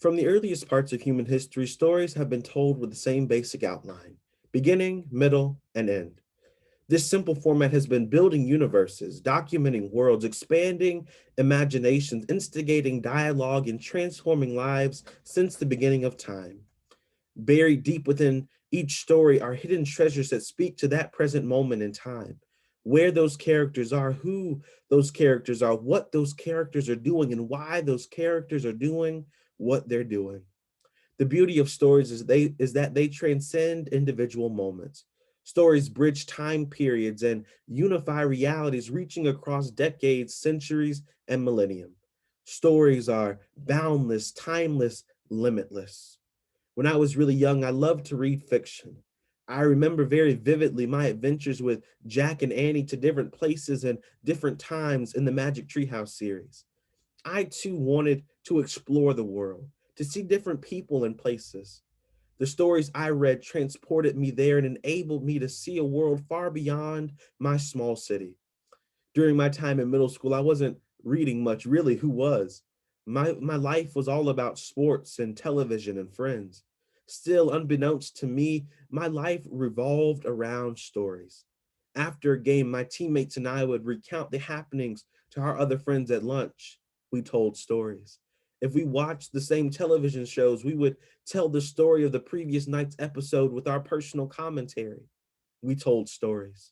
From the earliest parts of human history, stories have been told with the same basic outline: beginning, middle, and end. This simple format has been building universes, documenting worlds, expanding imaginations, instigating dialogue, and transforming lives since the beginning of time. Buried deep within each story are hidden treasures that speak to that present moment in time. Where those characters are, who those characters are, what those characters are doing, and why those characters are doing what they're doing. The beauty of stories is that they transcend individual moments. Stories bridge time periods and unify realities reaching across decades, centuries, and millennium. Stories are boundless, timeless, limitless. When I was really young, I loved to read fiction. I remember very vividly my adventures with Jack and Annie to different places and different times in the Magic Treehouse series. I too wanted to explore the world, to see different people and places. The stories I read transported me there and enabled me to see a world far beyond my small city. During my time in middle school, I wasn't reading much, really, who was? My life was all about sports and television and friends. Still, unbeknownst to me, my life revolved around stories. After a game, my teammates and I would recount the happenings to our other friends at lunch. We told stories. If we watched the same television shows, we would tell the story of the previous night's episode with our personal commentary. We told stories.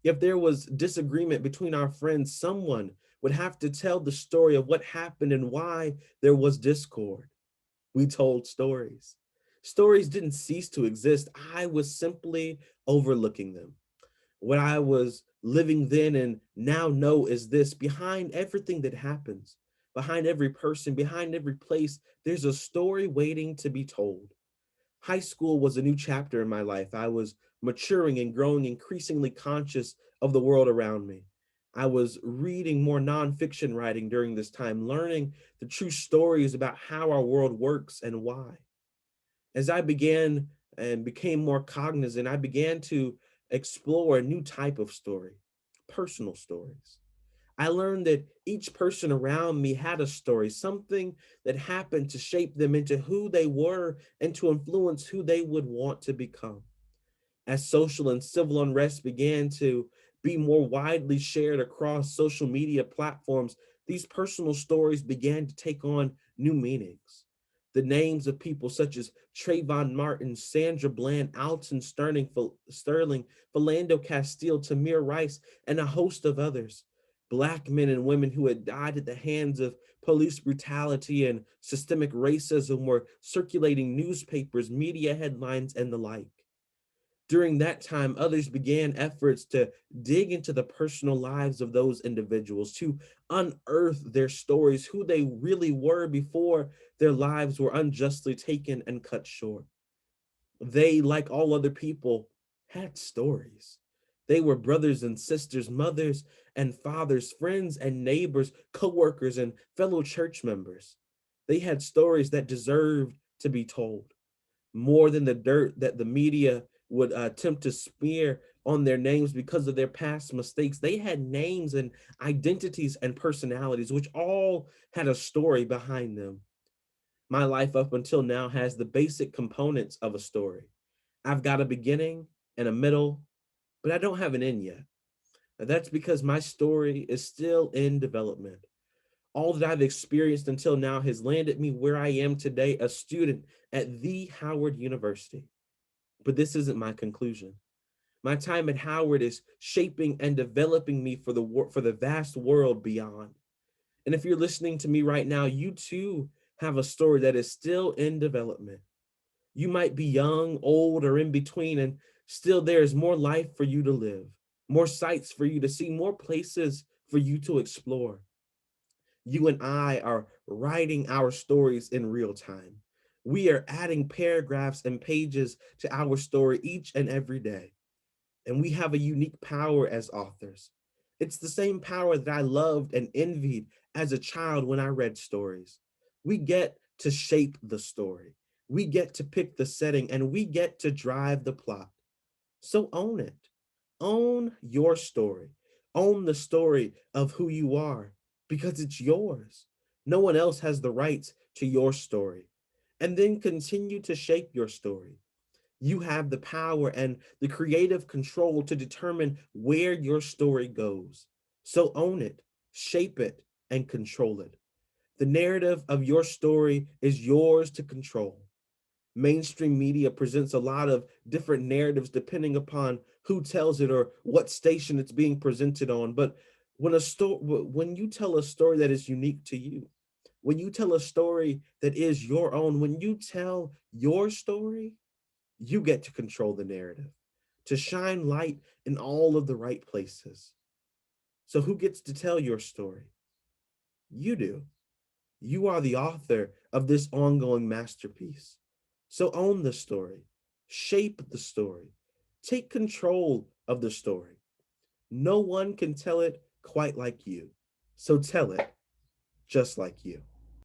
If there was disagreement between our friends, someone would have to tell the story of what happened and why there was discord. We told stories. Stories didn't cease to exist. I was simply overlooking them. What I was living then and now know is this: behind everything that happens, behind every person, behind every place, there's a story waiting to be told. High school was a new chapter in my life. I was maturing and growing increasingly conscious of the world around me. I was reading more nonfiction writing during this time, learning the true stories about how our world works and why. As I began and became more cognizant, I began to explore a new type of story: personal stories. I learned that each person around me had a story, something that happened to shape them into who they were and to influence who they would want to become. As social and civil unrest began to be more widely shared across social media platforms, these personal stories began to take on new meanings. The names of people such as Trayvon Martin, Sandra Bland, Alton Sterling, Philando Castile, Tamir Rice, and a host of others. Black men and women who had died at the hands of police brutality and systemic racism were circulating newspapers, media headlines, and the like. During that time, others began efforts to dig into the personal lives of those individuals, to unearth their stories, who they really were before their lives were unjustly taken and cut short. They, like all other people, had stories. They were brothers and sisters, mothers and fathers, friends and neighbors, coworkers and fellow church members. They had stories that deserved to be told, more than the dirt that the media would attempt to smear on their names because of their past mistakes. They had names and identities and personalities, which all had a story behind them. My life up until now has the basic components of a story. I've got a beginning and a middle, but I don't have an end yet. And that's because my story is still in development. All that I've experienced until now has landed me where I am today, a student at the Howard University. But this isn't my conclusion. My time at Howard is shaping and developing me for the vast world beyond. And if you're listening to me right now, you too have a story that is still in development. You might be young, old, or in between, and still there is more life for you to live, more sights for you to see, more places for you to explore. You and I are writing our stories in real time. We are adding paragraphs and pages to our story each and every day. And we have a unique power as authors. It's the same power that I loved and envied as a child when I read stories. We get to shape the story. We get to pick the setting and we get to drive the plot. So own it. Own your story. Own the story of who you are because it's yours. No one else has the rights to your story. and then continue to shape your story. You have the power and the creative control to determine where your story goes. So own it, shape it, and control it. The narrative of your story is yours to control. Mainstream media presents a lot of different narratives depending upon who tells it or what station it's being presented on. But when you tell a story that is unique to you, when you tell a story that is your own, when you tell your story, you get to control the narrative, to shine light in all of the right places. So who gets to tell your story? You do. You are the author of this ongoing masterpiece. So own the story, shape the story, take control of the story. No one can tell it quite like you. So tell it just like you.